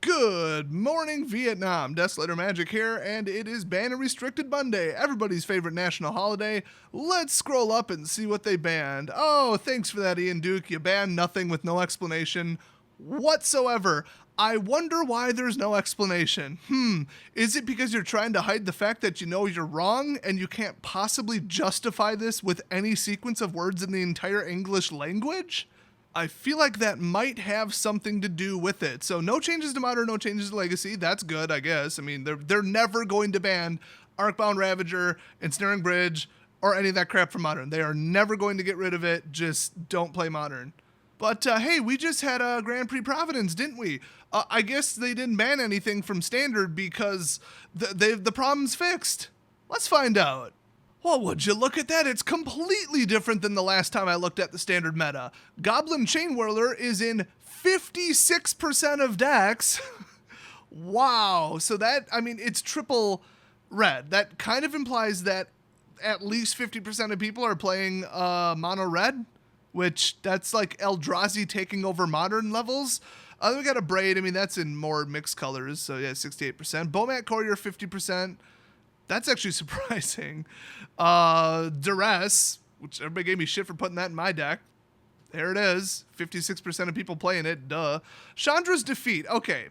Good morning, Vietnam. Desolator Magic here, and it is Ban and Restricted Monday, everybody's favorite national holiday. Let's scroll up and see what they banned. Oh, thanks for that, Ian Duke. You banned nothing with no explanation whatsoever. I wonder why there's no explanation. Is it because you're trying to hide the fact that you know you're wrong and you can't possibly justify this with any sequence of words in the entire English language? I feel like that might have something to do with it. So no changes to Modern, no changes to Legacy. That's good, I guess. I mean, they're never going to ban Arcbound Ravager, Ensnaring Bridge, or any of that crap from Modern. They are never going to get rid of it. Just don't play Modern. But hey, we just had a Grand Prix Providence, didn't we? I guess they didn't ban anything from Standard because the problem's fixed. Let's find out. Well, would you look at that? It's completely different than the last time I looked at the Standard meta. Goblin Chain Whirler is in 56% of decks. Wow. So that, I mean, it's triple red. That kind of implies that at least 50% of people are playing mono red, which that's like Eldrazi taking over Modern levels. We got a Braid. I mean, that's in more mixed colors. So yeah, 68%. Bomat Courier, 50%. That's actually surprising. Duress, which everybody gave me shit for putting that in my deck. There it is. 56% of people playing it. Duh. Chandra's Defeat. Okay.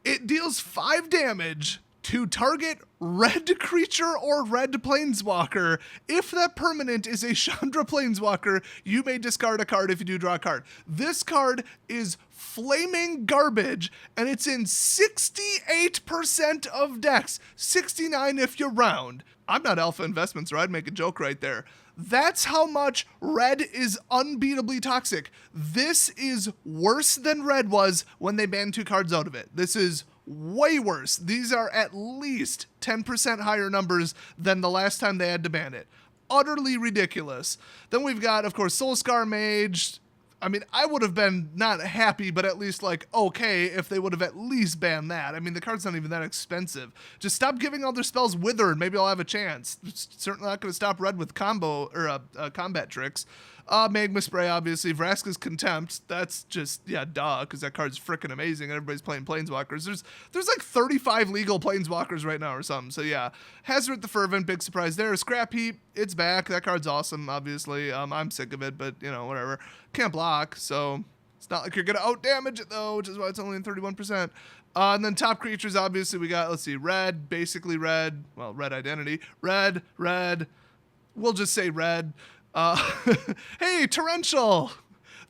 It deals 5 damage to target red creature or red planeswalker. If that permanent is a Chandra planeswalker, you may discard a card if you do draw a card. This card is flaming garbage, and it's in 68% of decks. 69 if you round. I'm not Alpha Investments, or I'd make a joke right there. That's how much red is unbeatably toxic. This is worse than red was when they banned 2 cards out of it. This is way worse. These are at least 10% higher numbers than the last time they had to ban it. Utterly ridiculous. Then we've got, of course, Soulscar Mage. I mean, I would have been not happy, but at least like, okay, if they would have at least banned that. I mean, the card's not even that expensive. Just stop giving all their spells Wither, and maybe I'll have a chance. It's certainly not going to stop red with combo or combat tricks. Magma Spray, obviously. Vraska's Contempt. That's just, yeah, duh, because that card's freaking amazing, and everybody's playing Planeswalkers. There's like 35 legal Planeswalkers right now or something, so yeah. Hazard the Fervent, big surprise there. Scrap Heap, it's back. That card's awesome, obviously. I'm sick of it, but, you know, whatever. Can't block, so it's not like you're going to out-damage it, though, which is why it's only in 31%. And then top creatures, obviously, we got, let's see, red, basically red. Well, red identity. Red. We'll just say red. Hey, Torrential!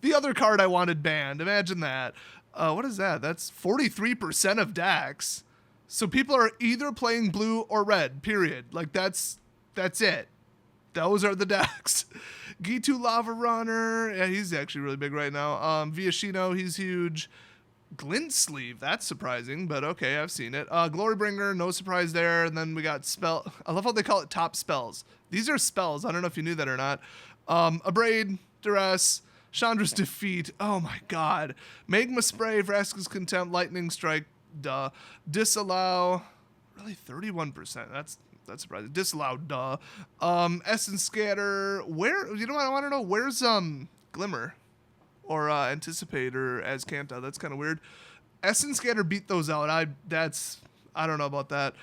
The other card I wanted banned. Imagine that. What is that? That's 43% of decks. So people are either playing blue or red, period. Like, that's it. Those are the decks. Gitu Lava Runner. Yeah, he's actually really big right now. Viashino, he's huge. Glint Sleeve, that's surprising, but okay, I've seen it. Glorybringer, no surprise there. And then we got spell. I love how they call it top spells. These are spells. I don't know if you knew that or not. Abrade, Duress, Chandra's Defeat. Oh my god. Magma Spray, Vraska's Contempt, Lightning Strike, duh. Disallow. Really, 31%. That's surprising. Disallow, duh. Essence Scatter. Where? You know what? I want to know. Where's Glimmer? Or Anticipate or Azcanta. That's kind of weird. Essence Scatter beat those out. I don't know about that.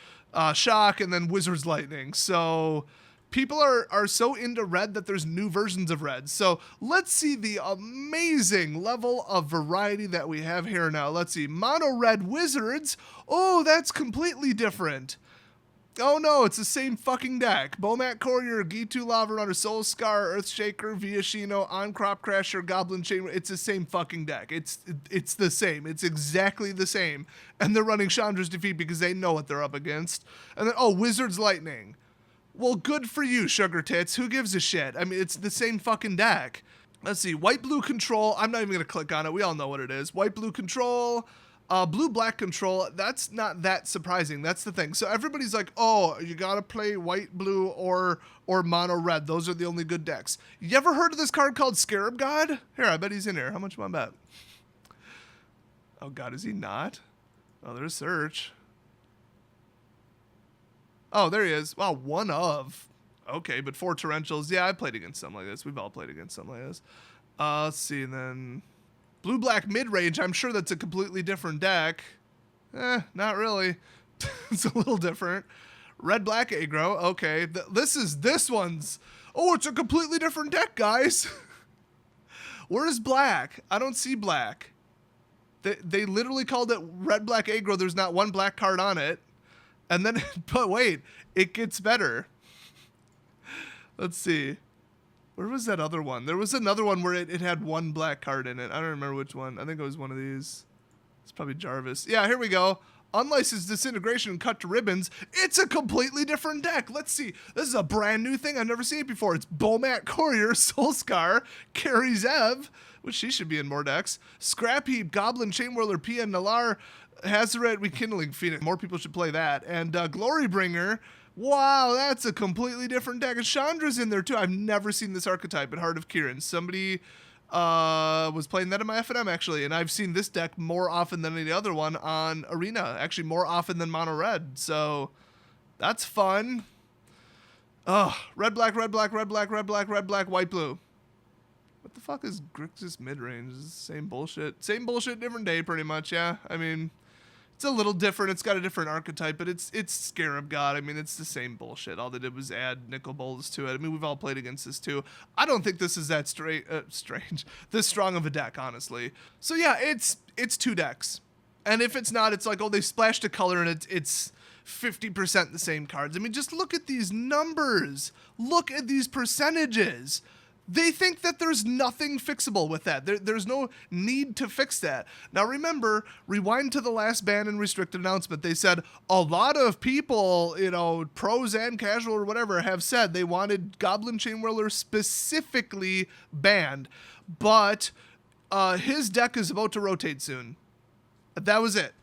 Shock and then Wizard's Lightning. So people are so into red that there's new versions of red. So let's see the amazing level of variety that we have here now. Let's see. Mono red Wizards. Oh, that's completely different. Oh no, it's the same fucking deck. Bomat Courier, Gitu Lava Runner, Soulscar, Earthshaker, Viashino, On Crop Crasher, Goblin Chain. It's the same fucking deck. It's the same. It's exactly the same. And they're running Chandra's Defeat because they know what they're up against. And then, oh, Wizard's Lightning. Well, good for you, Sugar Tits. Who gives a shit? I mean, it's the same fucking deck. Let's see. White-Blue Control. I'm not even going to click on it. We all know what it is. White-Blue Control. Blue-black control, that's not that surprising. That's the thing. So everybody's like, oh, you gotta play white, blue, or mono red. Those are the only good decks. You ever heard of this card called Scarab God? Here, I bet he's in here. How much am I bet? Oh, God, is he not? Oh, there's search. Oh, there he is. Wow, one of. Okay, but 4 Torrentials. Yeah, I played against something like this. We've all played against something like this. Let's see, and then Blue-black mid-range, I'm sure that's a completely different deck. Not really. It's a little different. Red-black aggro, okay. This one's... Oh, it's a completely different deck, guys. Where's black? I don't see black. They literally called it red-black aggro. There's not one black card on it. And then, but wait, it gets better. Let's see. Where was that other one? There was another one where it had one black card in it. I don't remember which one. I think it was one of these. It's probably Jarvis. Yeah, here we go. Unlicensed Disintegration cut to ribbons. It's a completely different deck. Let's see. This is a brand new thing. I've never seen it before. It's Bomat Courier, Soulscar, Carrie Zev, which she should be in more decks. Scrap Heap, Goblin, Chainwhirler, PN, Nalar, Hazaret, Rekindling Phoenix. More people should play that. And Glorybringer. Wow, that's a completely different deck. And Chandra's in there too. I've never seen this archetype at Heart of Kirin. Somebody was playing that in my FNM actually, and I've seen this deck more often than any other one on Arena. Actually, more often than Mono Red. So that's fun. Red black, red black, red black, red black, red black, white blue. What the fuck is Grixis mid-range? It's the same bullshit. Same bullshit, different day, pretty much. Yeah, I mean, it's a little different. It's got a different archetype, but it's Scarab God. I mean, it's the same bullshit. All they did was add Nicol Bolas to it. I mean, we've all played against this too. I don't think this is that strange, this strong of a deck, honestly. So yeah, it's 2 decks. And if it's not, it's like, oh, they splashed a color and it's 50% the same cards. I mean, just look at these numbers. Look at these percentages. They think that there's nothing fixable with that. There's no need to fix that. Now remember, rewind to the last ban and restricted announcement. They said a lot of people, you know, pros and casual or whatever, have said they wanted Goblin Chainwhirler specifically banned. But his deck is about to rotate soon. That was it.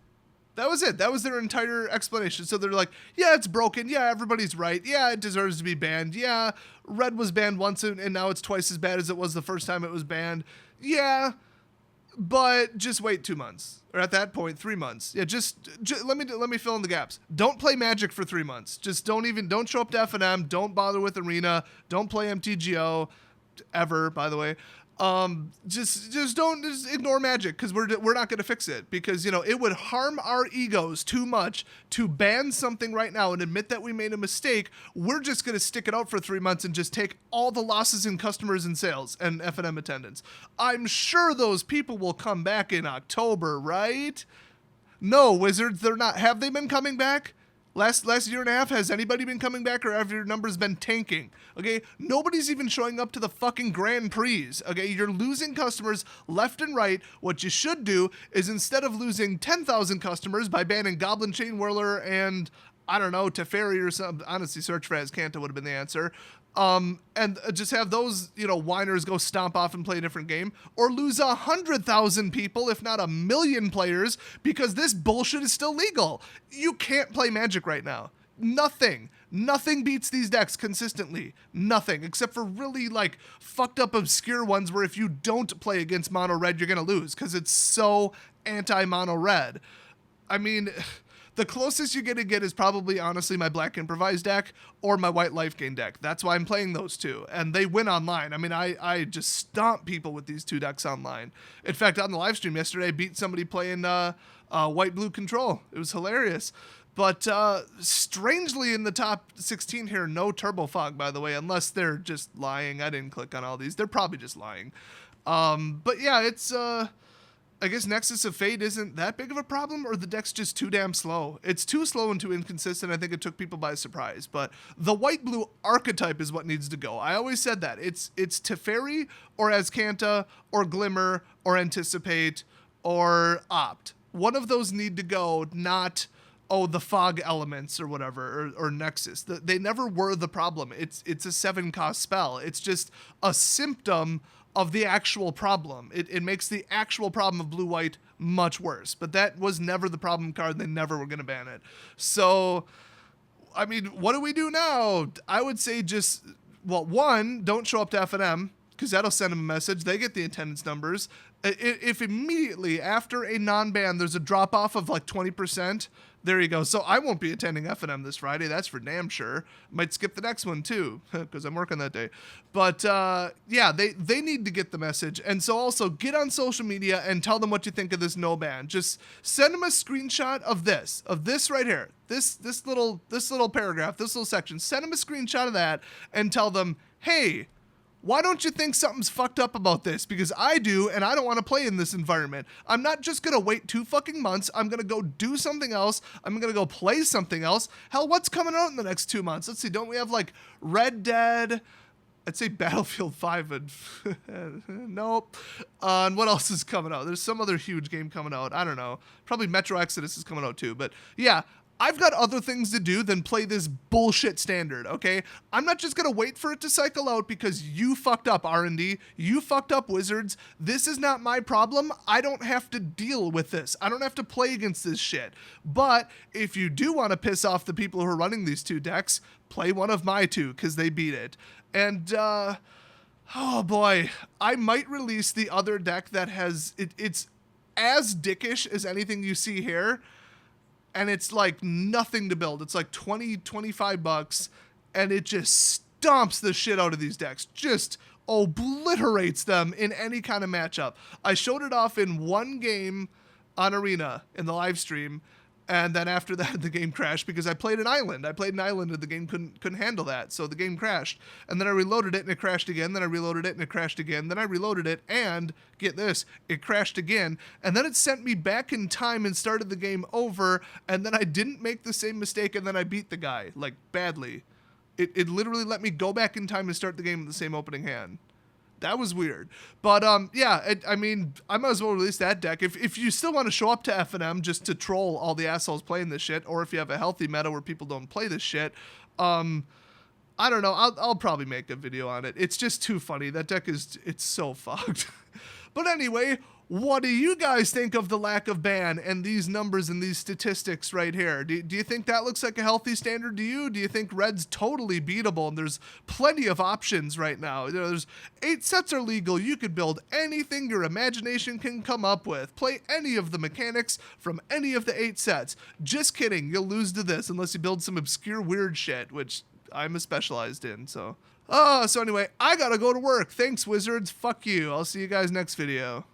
That was it. That was their entire explanation. So they're like, yeah, it's broken. Yeah, everybody's right. Yeah, it deserves to be banned. Yeah, red was banned once and now it's twice as bad as it was the first time it was banned. Yeah, but just wait 2 months. Or at that point, 3 months. Yeah, just let me fill in the gaps. Don't play Magic for 3 months. Just don't show up to FNM. Don't bother with Arena. Don't play MTGO ever, by the way. Just ignore Magic, because we're not going to fix it, because, you know, it would harm our egos too much to ban something right now and admit that we made a mistake. We're just going to stick it out for 3 months and just take all the losses in customers and sales and FNM attendance. I'm sure those people will come back in October, right? No, Wizards, they're not. Have they been coming back? Last year and a half, has anybody been coming back, or have your numbers been tanking? Okay, nobody's even showing up to the fucking Grand Prix. Okay, you're losing customers left and right. What you should do is, instead of losing 10,000 customers by banning Goblin Chainwhirler and, I don't know, Teferi or something, honestly, Search for Azcanta would have been the answer, and just have those, you know, whiners go stomp off and play a different game, or lose 100,000 people, if not 1 million players, because this bullshit is still legal. You can't play Magic right now. Nothing beats these decks consistently. Nothing, except for really, like, fucked up obscure ones where if you don't play against mono red, you're gonna lose, because it's so anti-mono red. I mean, the closest you're going to get is probably, honestly, my Black Improvise deck or my White Life Gain deck. That's why I'm playing those two, and they win online. I mean, I just stomp people with these 2 decks online. In fact, on the live stream yesterday, I beat somebody playing White-Blue Control. It was hilarious. But strangely, in the top 16 here, no Turbo Fog, by the way, unless they're just lying. I didn't click on all these. They're probably just lying. But yeah, it's... I guess Nexus of Fate isn't that big of a problem, or the deck's just too damn slow. It's too slow and too inconsistent. I think it took people by surprise. But the white-blue archetype is what needs to go. I always said that. It's Teferi or Azcanta or Glimmer or Anticipate or Opt. One of those need to go, not, oh, the Fog elements or whatever, or Nexus. They never were the problem. It's a 7-cost spell. It's just a symptom of the actual problem. It makes the actual problem of blue-white much worse. But that was never the problem card. They never were going to ban it. So, I mean, what do we do now? I would say just, well, 1, don't show up to FNM, because that'll send them a message. They get the attendance numbers. If immediately after a non-ban there's a drop-off of like 20%, there you go. So I won't be attending F&M this Friday. That's for damn sure. Might skip the next one too, because I'm working that day. But yeah, they need to get the message. And so also get on social media and tell them what you think of this no ban. Just send them a screenshot of this right here. This little paragraph, this little section. Send them a screenshot of that and tell them, hey, why don't you think something's fucked up about this? Because I do, and I don't want to play in this environment. I'm not just going to wait 2 fucking months. I'm going to go do something else. I'm going to go play something else. Hell, what's coming out in the next 2 months? Let's see. Don't we have like Red Dead? I'd say Battlefield 5 and nope. And what else is coming out? There's some other huge game coming out. I don't know. Probably Metro Exodus is coming out too. But yeah, I've got other things to do than play this bullshit standard, okay? I'm not just gonna wait for it to cycle out because you fucked up, R&D. You fucked up, Wizards. This is not my problem. I don't have to deal with this. I don't have to play against this shit. But if you do want to piss off the people who are running these 2 decks, play one of my 2 because they beat it. And, oh boy, I might release the other deck that has, it's as dickish as anything you see here. And it's like nothing to build. It's like 20, 25 bucks. And it just stomps the shit out of these decks. Just obliterates them in any kind of matchup. I showed it off in 1 game on Arena in the live stream. And then after that, the game crashed because I played an island. And the game couldn't handle that. So the game crashed. And then I reloaded it and it crashed again. Then I reloaded it and it crashed again. Then I reloaded it and, get this, it crashed again. And then it sent me back in time and started the game over. And then I didn't make the same mistake and then I beat the guy, like, badly. It literally let me go back in time and start the game with the same opening hand. That was weird. But, yeah, I mean, I might as well release that deck. If you still want to show up to F&M just to troll all the assholes playing this shit, or if you have a healthy meta where people don't play this shit, I don't know. I'll probably make a video on it. It's just too funny. That deck it's so fucked. But anyway, what do you guys think of the lack of ban and these numbers and these statistics right here? Do you think that looks like a healthy standard to you? Do you think Red's totally beatable and there's plenty of options right now? You know, there's 8 sets are legal. You could build anything your imagination can come up with. Play any of the mechanics from any of the 8 sets. Just kidding. You'll lose to this unless you build some obscure weird shit, which I'm specialized in, so. So anyway, I gotta go to work. Thanks, Wizards. Fuck you. I'll see you guys next video.